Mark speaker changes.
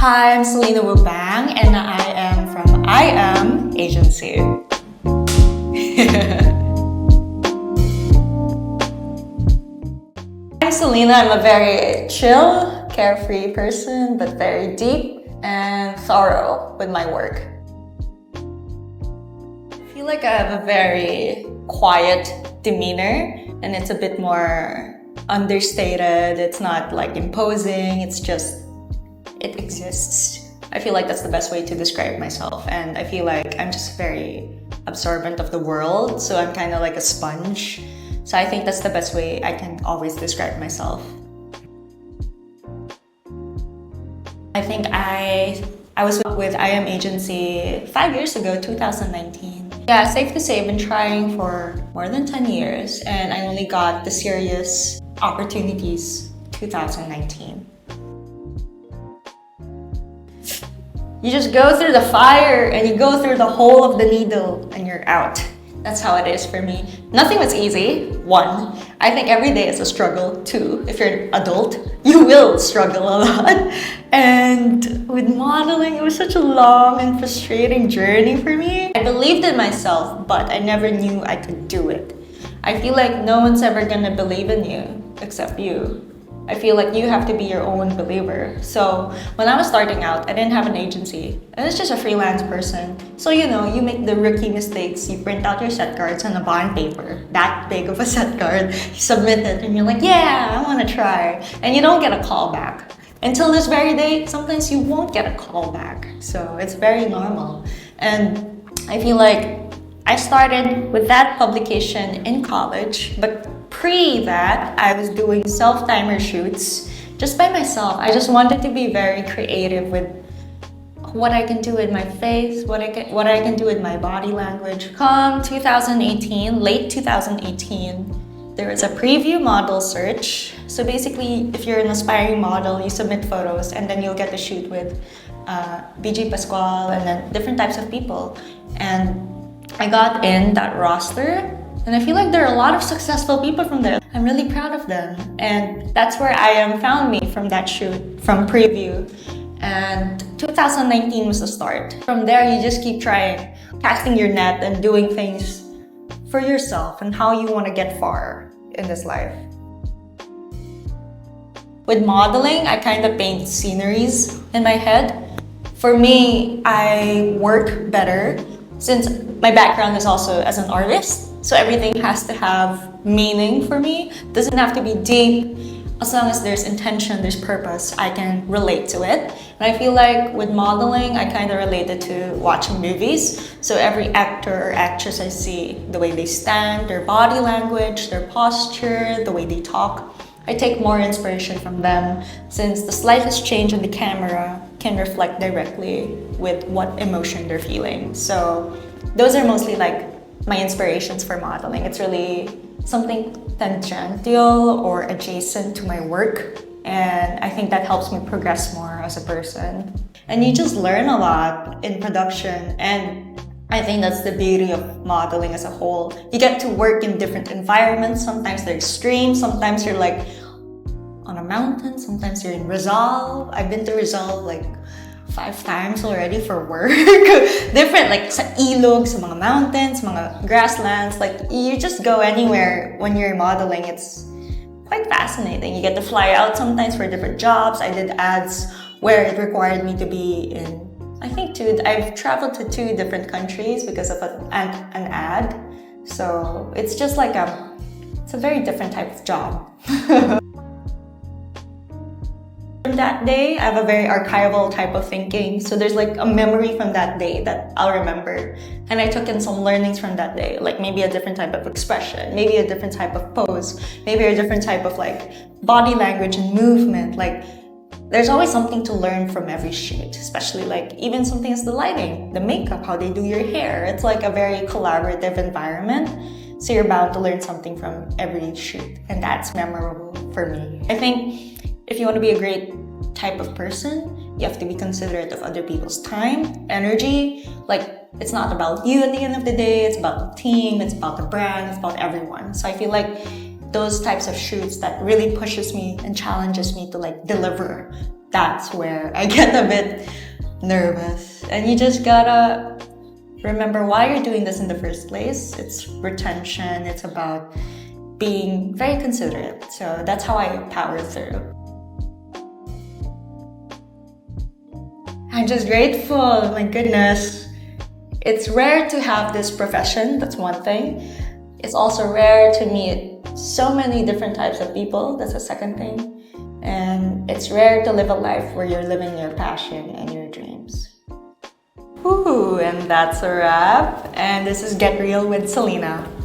Speaker 1: Hi, I'm Selina Woo Bhang, and I am from I Am Agency. I'm Selina. I'm a very chill, carefree person, but very deep and thorough with my work. I feel like I have a very quiet demeanor, and it's a bit more understated. It's not like imposing, it's just, it exists. I feel like that's the best way to describe myself, and I feel like I'm just very absorbent of the world, so I'm kind of like a sponge. So I think that's the best way I can always describe myself. I think I was with I Am Agency 5 years ago, 2019. Yeah, safe to say I've been trying for more than 10 years, and I only got the serious opportunities 2019. You just go through the fire and you go through the hole of the needle and you're out. That's how it is for me. Nothing was easy. 1, I think every day is a struggle. 2, if you're an adult, you will struggle a lot. And with modeling, it was such a long and frustrating journey for me. I believed in myself, but I never knew I could do it. I feel like no one's ever gonna believe in you except you. I feel like you have to be your own believer. So when I was starting out, I didn't have an agency. I was just a freelance person. So you make the rookie mistakes. You print out your set cards on a bond paper, that big of a set card. You submit it and you're like, yeah, I want to try. And you don't get a call back. Until this very day, sometimes you won't get a call back. So it's very normal. And I feel like I started with that publication in college, but pre that, I was doing self-timer shoots just by myself. I just wanted to be very creative with what I can do with my face, what I can do with my body language. Come 2018, late 2018, there was a preview model search. So basically, if you're an aspiring model, you submit photos and then you'll get to shoot with BG Pascual and then different types of people. And I got in that roster. And I feel like there are a lot of successful people from there. I'm really proud of them. And that's where I Am found me, from that shoot, from preview. And 2019 was the start. From there, you just keep trying, casting your net and doing things for yourself and how you want to get far in this life. With modeling, I kind of paint sceneries in my head. For me, I work better since my background is also as an artist. So everything has to have meaning for me. It doesn't have to be deep. As long as there's intention, there's purpose, I can relate to it. And I feel like with modeling, I kind of related to watching movies. So every actor or actress I see, the way they stand, their body language, their posture, the way they talk, I take more inspiration from them, since the slightest change in the camera can reflect directly with what emotion they're feeling. So those are mostly like my inspirations for modeling. It's really something tangential or adjacent to my work, and I think that helps me progress more as a person. And you just learn a lot in production, and I think that's the beauty of modeling as a whole. You get to work in different environments. Sometimes they're extreme, sometimes you're like on a mountain, sometimes you're in Rizal. I've been to Rizal like 5 times already for work. Different, like sa ilog, sa mga mountains, mga grasslands. Like, you just go anywhere when you're modeling. It's quite fascinating. You get to fly out sometimes for different jobs. I did ads where it required me to be in, I think I've traveled to 2 different countries because of an ad. So it's just like it's a very different type of job. That day, I have a very archival type of thinking. So there's like a memory from that day that I'll remember. And I took in some learnings from that day, like maybe a different type of expression, maybe a different type of pose, maybe a different type of like body language and movement. Like, there's always something to learn from every shoot, especially like even something as the lighting, the makeup, how they do your hair. It's like a very collaborative environment. So you're bound to learn something from every shoot. And that's memorable for me. I think if you want to be a great type of person, you have to be considerate of other people's time, energy. Like, it's not about you at the end of the day, it's about the team, it's about the brand, it's about everyone. So I feel like those types of shoots that really pushes me and challenges me to like deliver that's where I get a bit nervous. And you just gotta remember why you're doing this in the first place. It's retention, it's about being very considerate. So that's how I power through. I'm just grateful, my goodness. It's rare to have this profession, that's one thing. It's also rare to meet so many different types of people, that's the second thing. And it's rare to live a life where you're living your passion and your dreams. Woohoo! And that's a wrap. And this is Get Real with Selina.